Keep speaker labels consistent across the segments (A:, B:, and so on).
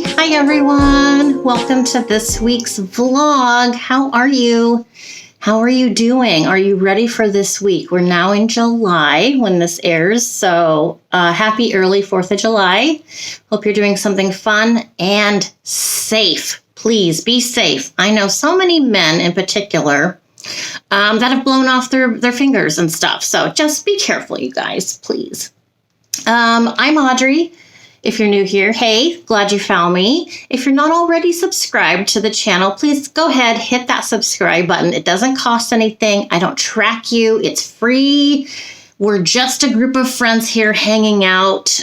A: Hi everyone. Welcome to this week's vlog. How are you? How are you doing? Are you ready for this week? We're now in July when this airs, so happy early 4th of July. Hope you're doing something fun and safe. Please be safe. I know so many men in particular that have blown off their fingers and stuff, so just be careful, you guys, please. I'm Audrey. If you're new here, hey, glad you found me. If you're not already subscribed to the channel, please go ahead, hit that subscribe button. It doesn't cost anything. I don't track you. It's free. We're just a group of friends here hanging out,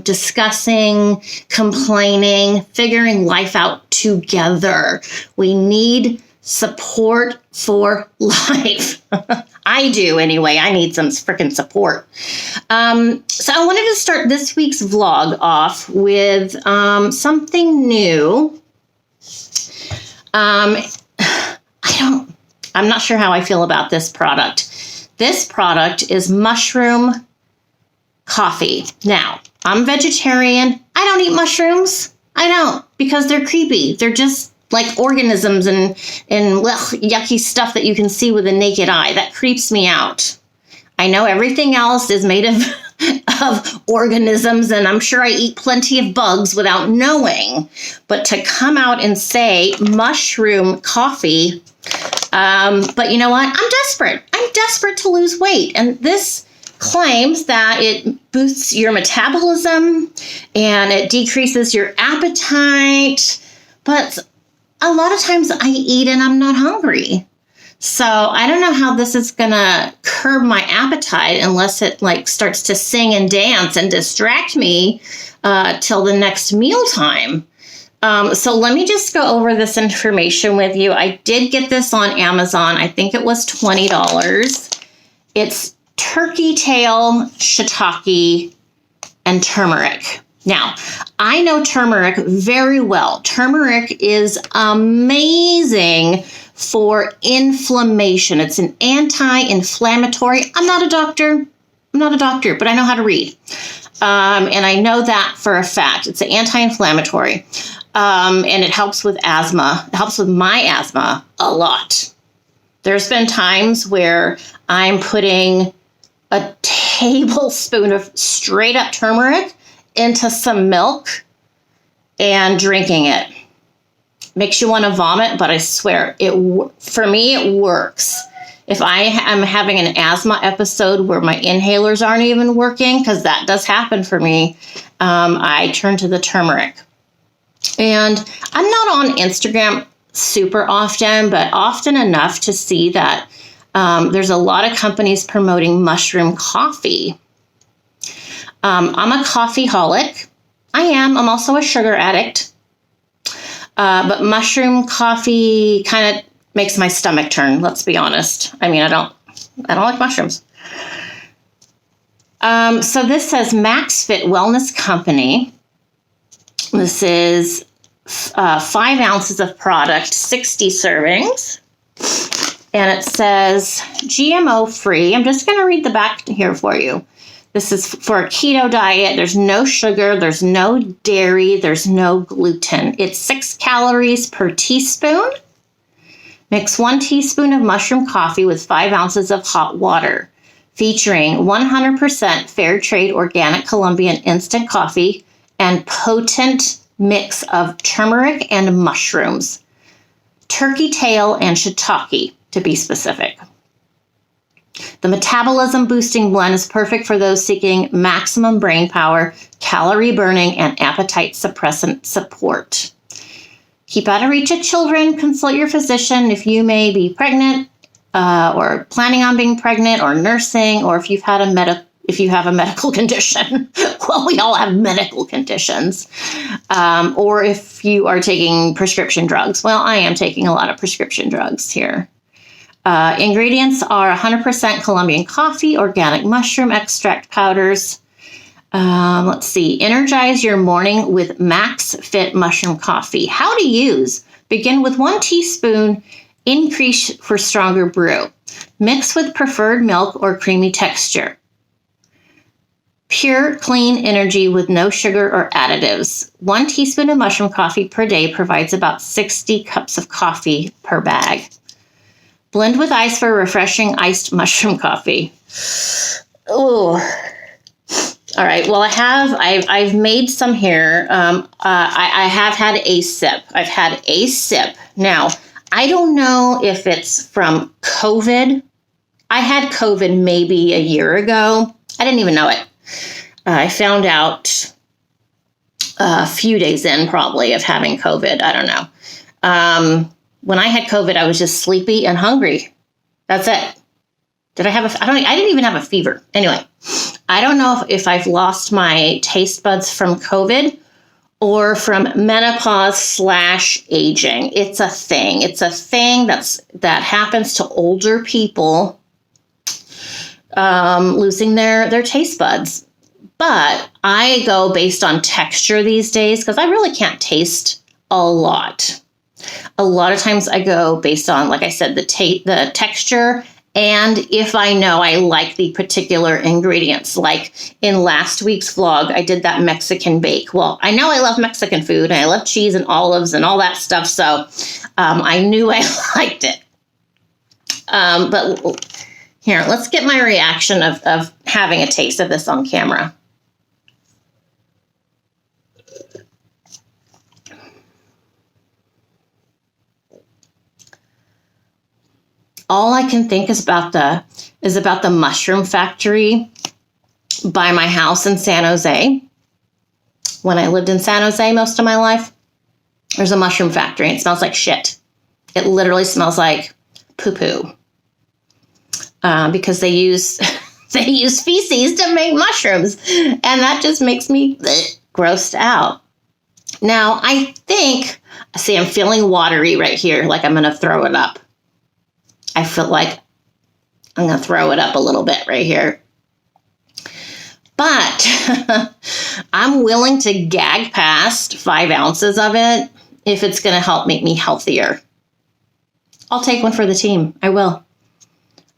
A: discussing, complaining, figuring life out together. We need support for life. I do anyway. I need some freaking support. So I wanted to start this week's vlog off with something new. I'm not sure how I feel about this product. This product is mushroom coffee. Now, I'm vegetarian. I don't eat mushrooms. I don't, because they're creepy. They're just like organisms and yucky stuff that you can see with a naked eye. That creeps me out. I know everything else is made of organisms, and I'm sure I eat plenty of bugs without knowing. But to come out and say mushroom coffee, but you know what? I'm desperate. I'm desperate to lose weight. And this claims that it boosts your metabolism and it decreases your appetite. But a lot of times I eat and I'm not hungry. So I don't know how this is going to curb my appetite unless it like starts to sing and dance and distract me till the next mealtime. So let me just go over this information with you. I did get this on Amazon. I think it was $20. It's turkey tail, shiitake, and turmeric. Now, I know turmeric very well. Turmeric is amazing for inflammation. It's an anti-inflammatory. I'm not a doctor, but I know how to read. And I know that for a fact. It's an anti-inflammatory. And it helps with asthma. It helps with my asthma a lot. There's been times where I'm putting a tablespoon of straight up turmeric into some milk and drinking it. Makes you want to vomit, but I swear, for me, it works. If I am having an asthma episode where my inhalers aren't even working, because that does happen for me, I turn to the turmeric. And I'm not on Instagram super often, but often enough to see that there's a lot of companies promoting mushroom coffee. I'm a coffeeholic. I'm also a sugar addict. But mushroom coffee kind of makes my stomach turn, let's be honest. I mean, I don't like mushrooms. So this says Max Fit Wellness Company. This is 5 ounces of product, 60 servings. And it says GMO free. I'm just going to read the back here for you. This is for a keto diet. There's no sugar, there's no dairy, there's no gluten. It's 6 calories per teaspoon. Mix 1 teaspoon of mushroom coffee with 5 ounces of hot water, featuring 100% fair trade organic Colombian instant coffee and potent mix of turmeric and mushrooms, turkey tail and shiitake to be specific. The metabolism boosting blend is perfect for those seeking maximum brain power, calorie burning, and appetite suppressant support. Keep out of reach of children. Consult your physician if you may be pregnant or planning on being pregnant or nursing, or if you have a medical condition. Well, we all have medical conditions. Or if you are taking prescription drugs. Well, I am taking a lot of prescription drugs here. Ingredients are 100% Colombian coffee, organic mushroom extract powders. Let's see. Energize your morning with Max Fit mushroom coffee. How to use. Begin with 1 teaspoon. Increase for stronger brew. Mix with preferred milk or creamy texture. Pure, clean energy with no sugar or additives. 1 teaspoon of mushroom coffee per day provides about 60 cups of coffee per bag. Blend with ice for refreshing iced mushroom coffee. Oh, all right. Well, I've made some here. I have had a sip. I've had a sip. Now, I don't know if it's from COVID. I had COVID maybe a year ago. I didn't even know it. I found out a few days in probably of having COVID. I don't know. When I had COVID, I was just sleepy and hungry. That's it. Did I have I didn't even have a fever. Anyway, I don't know if I've lost my taste buds from COVID or from menopause / aging. It's a thing. It's a thing that happens to older people, losing their taste buds. But I go based on texture these days because I really can't taste a lot. A lot of times I go based on, like I said, the texture, and if I know I like the particular ingredients. Like in last week's vlog, I did that Mexican bake. Well, I know I love Mexican food, and I love cheese and olives and all that stuff, so I knew I liked it. But here, let's get my reaction of having a taste of this on camera. All I can think is about the mushroom factory by my house in San Jose. When I lived in San Jose most of my life, there's a mushroom factory and it smells like shit. It literally smells like poo-poo. Because they use feces to make mushrooms, and that just makes me grossed out. Now, I think, see, I'm feeling watery right here, like I'm going to throw it up. I feel like I'm going to throw it up a little bit right here. But I'm willing to gag past 5 ounces of it if it's going to help make me healthier. I'll take one for the team. I will.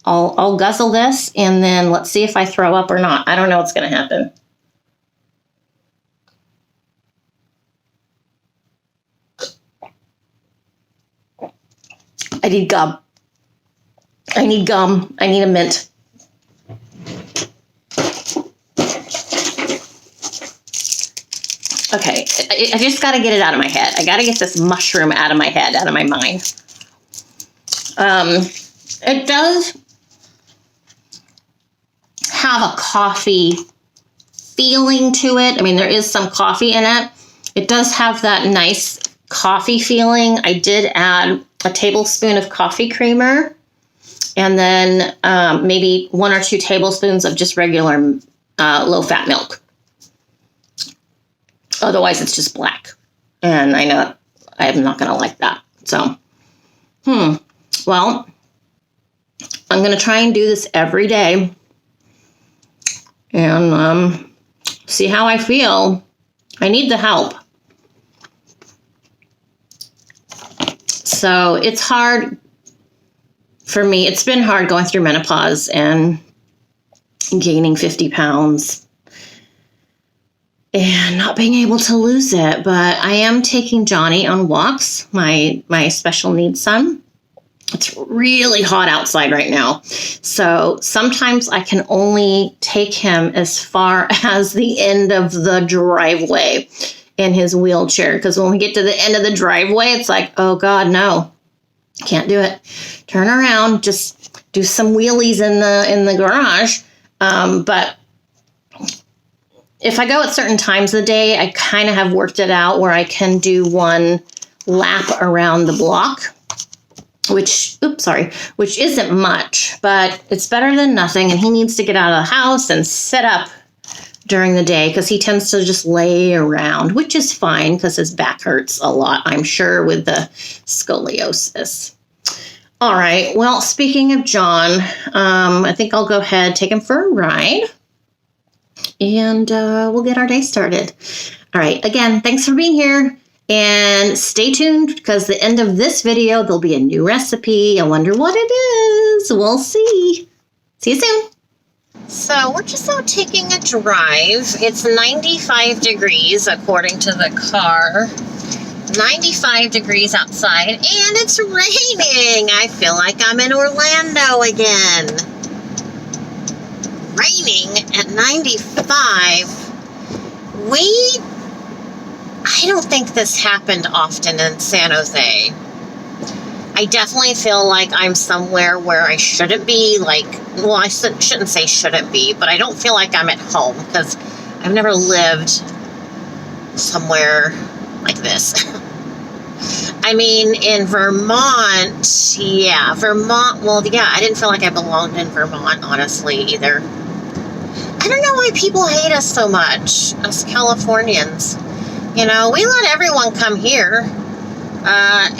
A: I'll guzzle this, and then let's see if I throw up or not. I don't know what's going to happen. I need gum. I need gum. I need a mint. Okay, I just got to get it out of my head. I got to get this mushroom out of my head, out of my mind. It does have a coffee feeling to it. I mean, there is some coffee in it. It does have that nice coffee feeling. I did add a tablespoon of coffee creamer, and then maybe 1 or 2 tablespoons of just regular low-fat milk. Otherwise, it's just black. And I know I'm not going to like that. So, well, I'm going to try and do this every day and see how I feel. I need the help. So it's hard for me. It's been hard going through menopause and gaining 50 pounds and not being able to lose it. But I am taking Johnny on walks, my special needs son. It's really hot outside right now. So sometimes I can only take him as far as the end of the driveway in his wheelchair. Because when we get to the end of the driveway, it's like, oh God, no, can't do it. Turn around, just do some wheelies in the garage. But if I go at certain times of the day, I kind of have worked it out where I can do 1 lap around the block. Which isn't much, but it's better than nothing. And he needs to get out of the house and sit up during the day because he tends to just lay around, which is fine because his back hurts a lot, I'm sure, with the scoliosis. All right. Well, speaking of John, I think I'll go ahead, take him for a ride, and we'll get our day started. All right. Again, thanks for being here. And stay tuned because the end of this video, there'll be a new recipe. I wonder what it is. We'll see. See you soon. So we're just out taking a drive. It's 95 degrees according to the car. 95 degrees outside, and it's raining. I feel like I'm in Orlando again. Raining at 95. I don't think this happened often in San Jose. I definitely feel like I'm somewhere where I shouldn't be. Well, I shouldn't say shouldn't be, but I don't feel like I'm at home because I've never lived somewhere like this. I mean, in Vermont, I didn't feel like I belonged in Vermont, honestly, either. I don't know why people hate us so much, us Californians. We let everyone come here.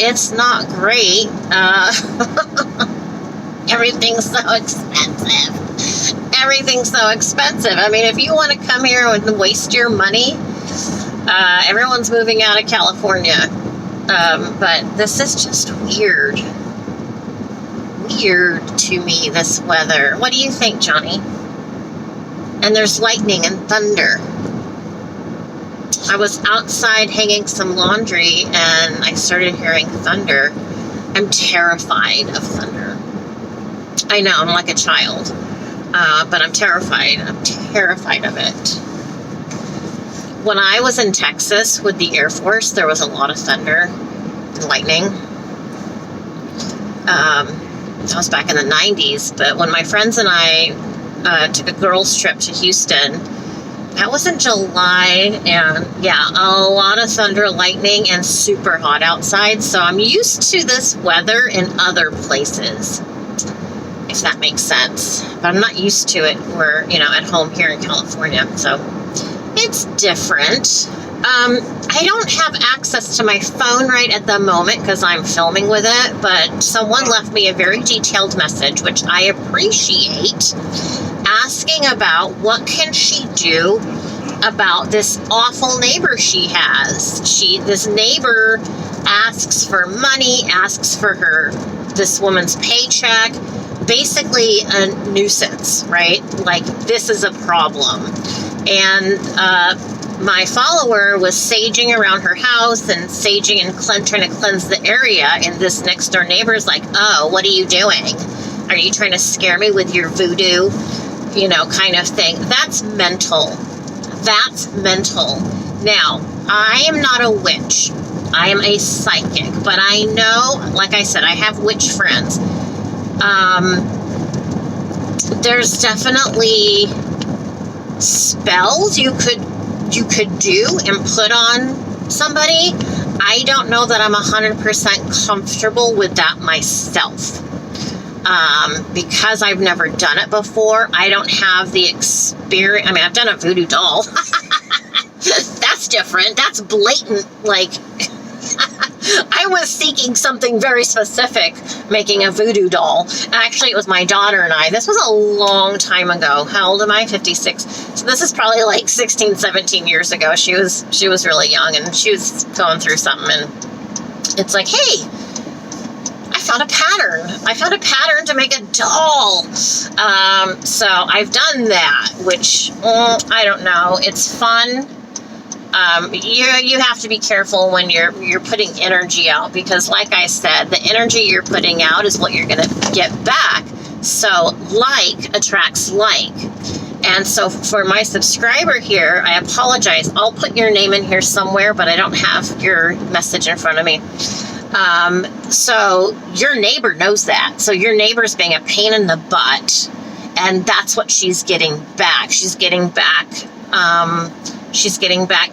A: It's not great. Everything's so expensive. I mean, if you want to come here and waste your money, everyone's moving out of California. But this is just weird to me, this weather. What do you think, Johnny? And there's lightning and thunder. I was outside hanging some laundry and I started hearing thunder. I'm terrified of thunder. I know, I'm like a child, but I'm terrified. I'm terrified of it. When I was in Texas with the Air Force, there was a lot of thunder and lightning. That was back in the 90s, but when my friends and I took a girls' trip to Houston, that was in July, and a lot of thunder, lightning, and super hot outside, so I'm used to this weather in other places, if that makes sense. But I'm not used to it. We're, at home here in California, so it's different. I don't have access to my phone right at the moment because I'm filming with it, but someone left me a very detailed message, which I appreciate, asking about what can she do about this awful neighbor she has. This neighbor asks for money, asks for this woman's paycheck, basically a nuisance, right? Like, this is a problem. And my follower was saging around her house and saging and trying to cleanse the area, and this next door neighbor is like, oh, what are you doing? Are you trying to scare me with your voodoo, kind of thing? That's mental. That's mental. Now, I am not a witch. I am a psychic, but I know, like I said, I have witch friends. There's definitely spells you could do and put on somebody. I don't know that I'm 100% comfortable with that myself. Because I've never done it before. I don't have the experience. I mean, I've done a voodoo doll. That's different. That's blatant, I was seeking something very specific, making a voodoo doll. Actually, it was my daughter and I. This was a long time ago. How old am I? 56. So this is probably 16, 17 years ago. She was really young, and she was going through something, and it's like, hey, I found a pattern to make a doll. So I've done that, which, I don't know. It's fun. You have to be careful when you're putting energy out, because like I said, the energy you're putting out is what you're going to get back. So like attracts like. And so for my subscriber here, I apologize. I'll put your name in here somewhere, but I don't have your message in front of me. So your neighbor knows that. So your neighbor's being a pain in the butt, and that's what she's getting back. She's getting back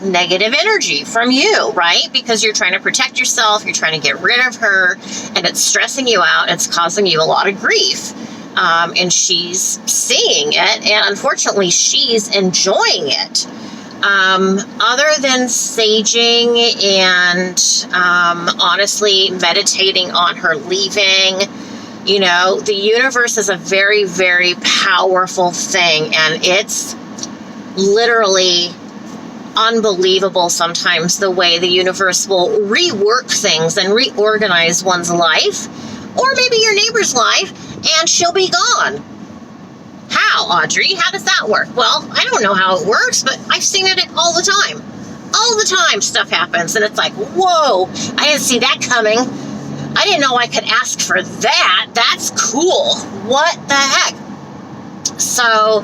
A: negative energy from you, right? Because you're trying to protect yourself, you're trying to get rid of her, and it's stressing you out, it's causing you a lot of grief. And she's seeing it, and unfortunately she's enjoying it. Other than saging and honestly meditating on her leaving, the universe is a very, very powerful thing, and it's literally unbelievable sometimes the way the universe will rework things and reorganize one's life, or maybe your neighbor's life, and she'll be gone. How? How, Audrey? How does that work? Well, I don't know how it works, but I've seen it all the time. All the time stuff happens, and it's like, whoa, I didn't see that coming. I didn't know I could ask for that. That's cool. What the heck? So,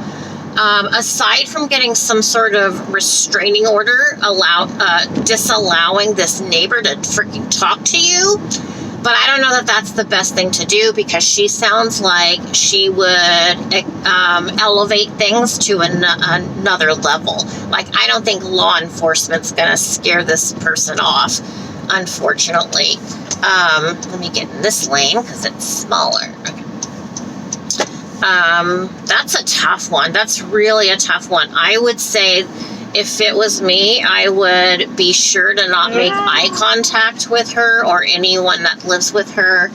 A: aside from getting some sort of restraining order disallowing this neighbor to freaking talk to you, but I don't know that that's the best thing to do, because she sounds like she would elevate things to another level. Like, I don't think law enforcement's going to scare this person off, unfortunately. Let me get in this lane because it's smaller. Okay. That's a tough one. That's really a tough one. I would say if it was me, I would be sure to not make eye contact with her or anyone that lives with her.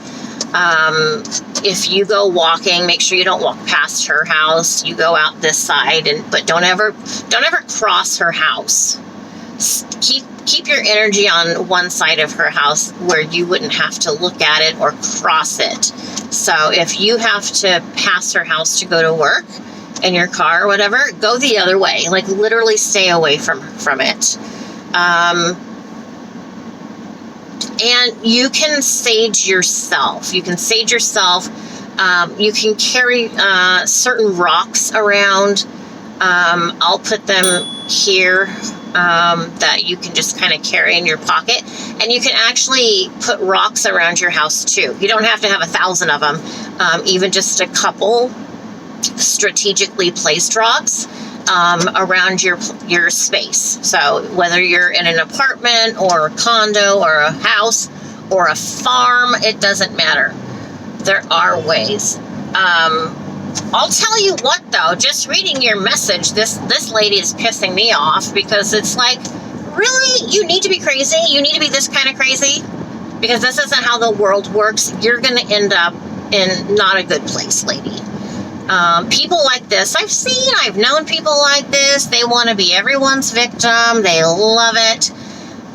A: If you go walking, make sure you don't walk past her house. You go out this side, but don't ever cross her house. Keep your energy on one side of her house where you wouldn't have to look at it or cross it. So if you have to pass her house to go to work in your car or whatever, go the other way. Like, literally stay away from it. And you can sage yourself. You can carry certain rocks around. I'll put them here that you can just kind of carry in your pocket. And you can actually put rocks around your house too. You don't have to have 1,000 of them. Even just a couple strategically placed rocks around your space. So whether you're in an apartment or a condo or a house or a farm, it doesn't matter. There are ways. I'll tell you what, though, just reading your message, this lady is pissing me off, because it's like, really? You need to be crazy? You need to be this kind of crazy? Because this isn't how the world works. You're going to end up in not a good place, lady. People like this, I've known people like this. They want to be everyone's victim. They love it.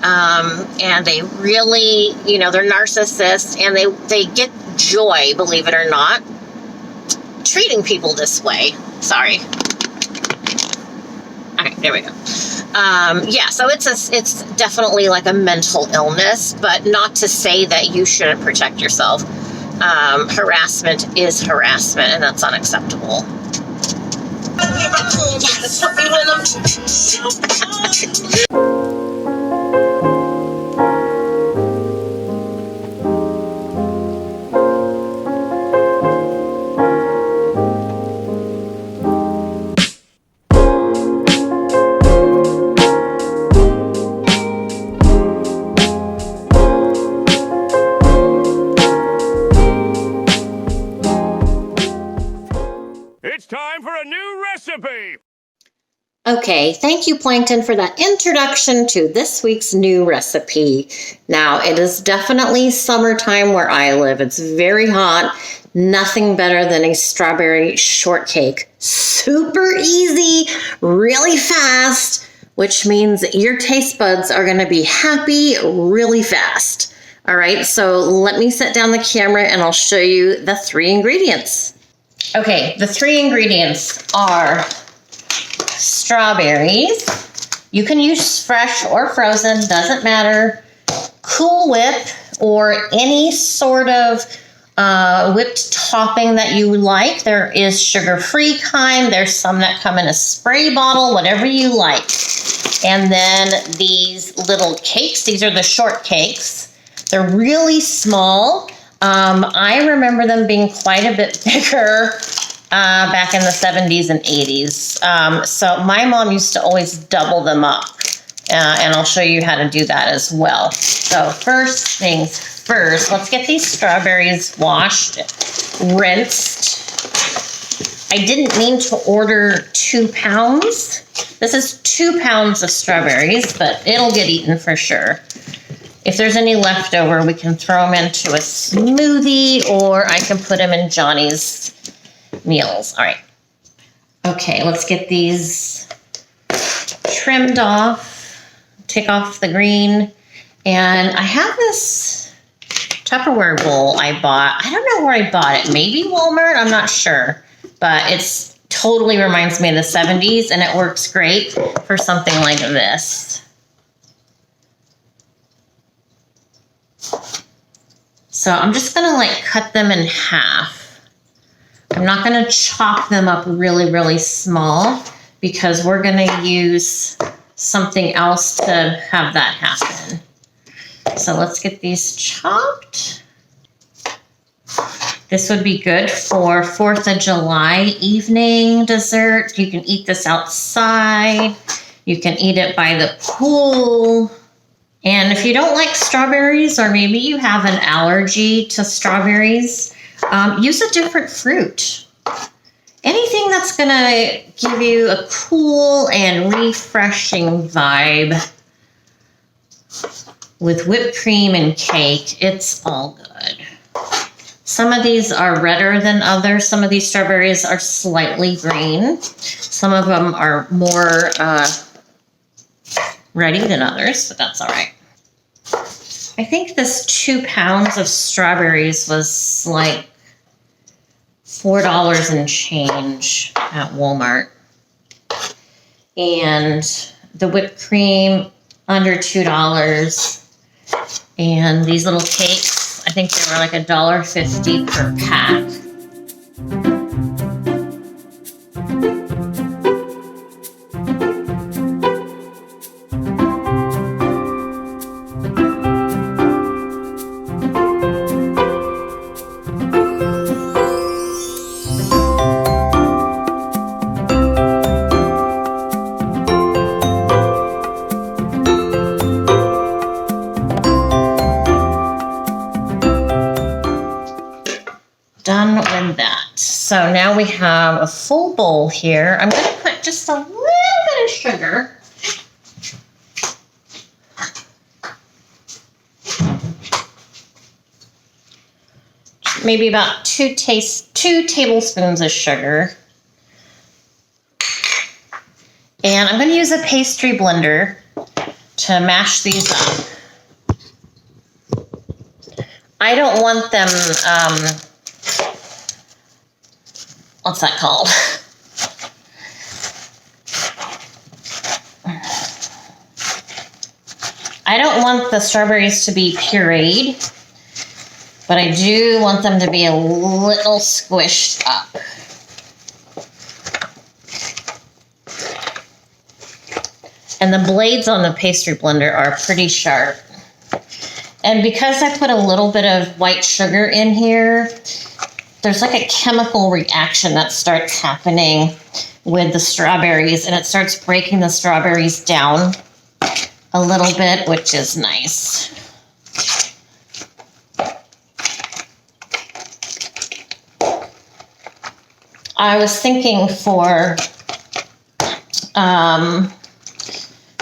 A: And they really, they're narcissists, and they get joy, believe it or not, treating people this way. Sorry. Okay, there we go. So it's definitely like a mental illness, but not to say that you shouldn't protect yourself. Harassment is harassment, and that's unacceptable. Yes.
B: It's time for a new recipe!
A: Okay, thank you, Plankton, for that introduction to this week's new recipe. Now, it is definitely summertime where I live. It's very hot. Nothing better than a strawberry shortcake. Super easy, really fast, which means your taste buds are going to be happy really fast. All right, so let me set down the camera and I'll show you the 3 ingredients. Okay, the 3 ingredients are strawberries. You can use fresh or frozen, doesn't matter. Cool Whip or any sort of whipped topping that you like. There is sugar-free kind. There's some that come in a spray bottle, whatever you like. And then these little cakes. These are the short cakes. They're really small. I remember them being quite a bit bigger back in the 70s and 80s. So my mom used to always double them up. And I'll show you how to do that as well. So first things first, let's get these strawberries washed, rinsed. I didn't mean to order 2 pounds. This is 2 pounds of strawberries, but it'll get eaten for sure. If there's any leftover, we can throw them into a smoothie, or I can put them in Johnny's meals. All right. Okay, let's get these trimmed off. Take off the green. And I have this Tupperware bowl I bought. I don't know where I bought it. Maybe Walmart. I'm not sure. But it's totally reminds me of the 70s, and it works great for something like this. So I'm just gonna like cut them in half. I'm not gonna chop them up really, really small because we're gonna use something else to have that happen. So let's get these chopped. This would be good for 4th of July evening dessert. You can eat this outside. You can eat it by the pool. And if you don't like strawberries, or maybe you have an allergy to strawberries, use a different fruit. Anything that's gonna give you a cool and refreshing vibe with whipped cream and cake, it's all good. Some of these are redder than others. Some of these strawberries are slightly green. Some of them are more ready than others, but that's all right. I think this 2 pounds of strawberries was like $4 and change at Walmart. And the whipped cream, under $2. And these little cakes, I think they were like $1.50 per pack. Done with that. So now we have a full bowl here. I'm going to put just a little bit of sugar. Maybe about 2 tablespoons of sugar. And I'm going to use a pastry blender to mash these up. I don't want them, what's that called? I don't want the strawberries to be pureed, but I do want them to be a little squished up. And the blades on the pastry blender are pretty sharp. And because I put a little bit of white sugar in here, there's like a chemical reaction that starts happening with the strawberries, and it starts breaking the strawberries down a little bit, which is nice. I was thinking for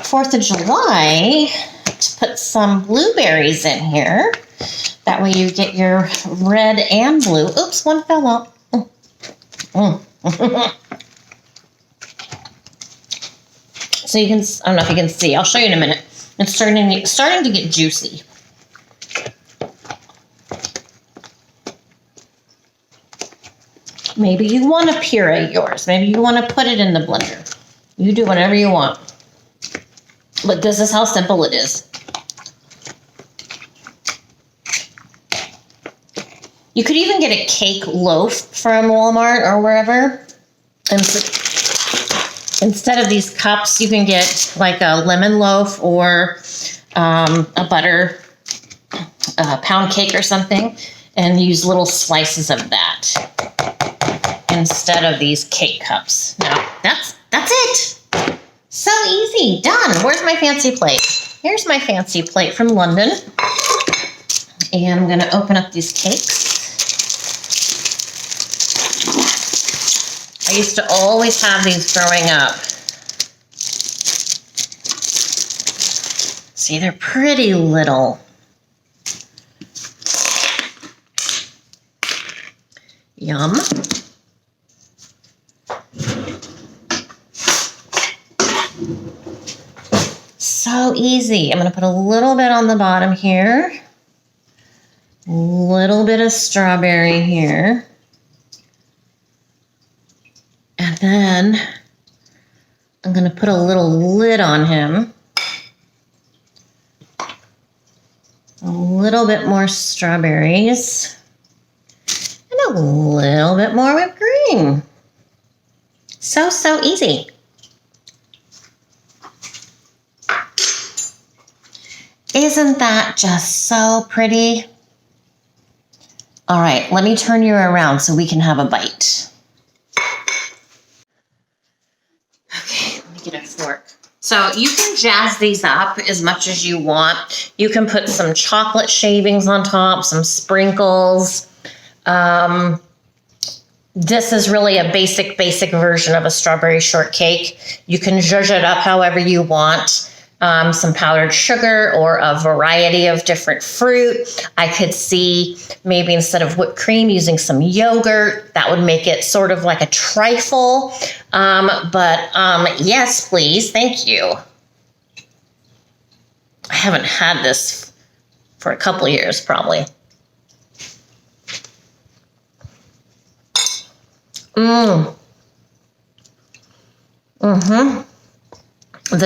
A: 4th of July to put some blueberries in here. That way you get your red and blue. Oops, one fell out. So you can, I don't know if you can see. I'll show you in a minute. It's starting to get juicy. Maybe you want to puree yours. Maybe you want to put it in the blender. You do whatever you want. But this is how simple it is. You could even get a cake loaf from Walmart or wherever. And so, instead of these cups, you can get like a lemon loaf or a butter pound cake or something, and use little slices of that instead of these cake cups. Now, that's it. So easy, done. Where's my fancy plate? Here's my fancy plate from London. And I'm gonna open up these cakes. I used to always have these growing up. See, they're pretty little. Yum. So easy. I'm going to put a little bit on the bottom here. A little bit of strawberry here. And then I'm going to put a little lid on him. A little bit more strawberries. And a little bit more whipped cream. So easy. Isn't that just so pretty? All right, let me turn you around so we can have a bite. Okay, let me get a fork. So you can jazz these up as much as you want. You can put some chocolate shavings on top, some sprinkles. This is really a basic version of a strawberry shortcake. You can zhuzh it up however you want. Some powdered sugar or a variety of different fruit. I could see maybe instead of whipped cream using some yogurt. That would make it sort of like a trifle. Yes, please. Thank you. I haven't had this for a couple years probably. The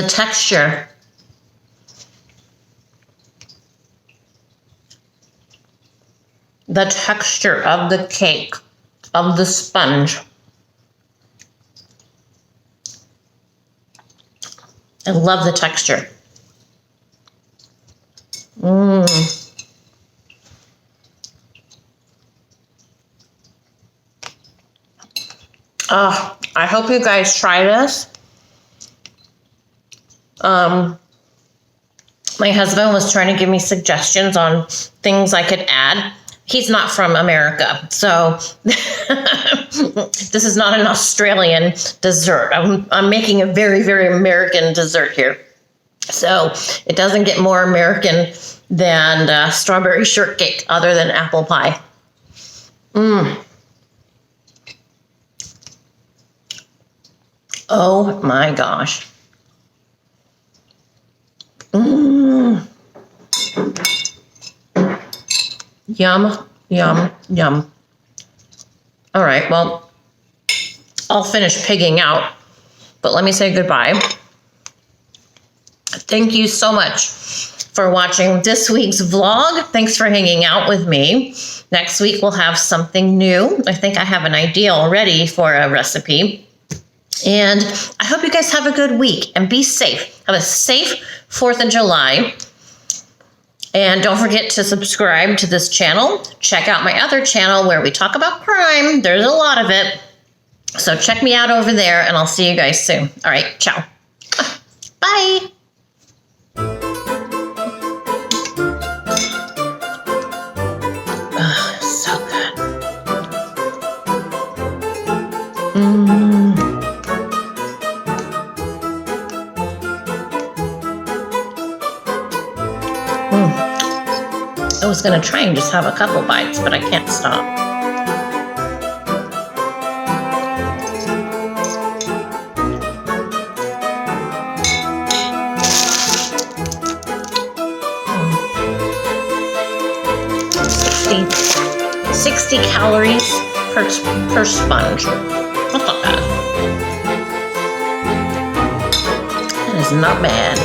A: texture. The texture of the cake, of the sponge. I love the texture. I hope you guys try this. My husband was trying to give me suggestions on things I could add. He's not from America, so this is not an Australian dessert. I'm making a very, very American dessert here. So it doesn't get more American than strawberry shortcake other than apple pie. Oh my gosh. Yum, yum, yum. All right, well, I'll finish pigging out, but let me say goodbye. Thank you so much for watching this week's vlog. Thanks for hanging out with me. Next week, we'll have something new. I think I have an idea already for a recipe. And I hope you guys have a good week and be safe. Have a safe 4th of July. And don't forget to subscribe to this channel. Check out my other channel where we talk about crime. There's a lot of it. So check me out over there, and I'll see you guys soon. All right, ciao. Bye. So good. I was going to try and just have a couple bites, but I can't stop. Mm. 60 calories per sponge. Not that bad. That is not bad.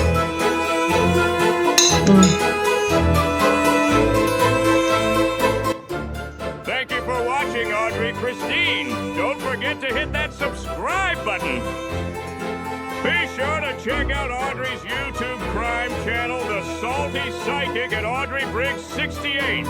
B: Thank you for watching, Audrey Christine. Don't forget to hit that subscribe button. Be sure to check out Audrey's YouTube crime channel, The Salty Psychic, at Audrey Briggs 68.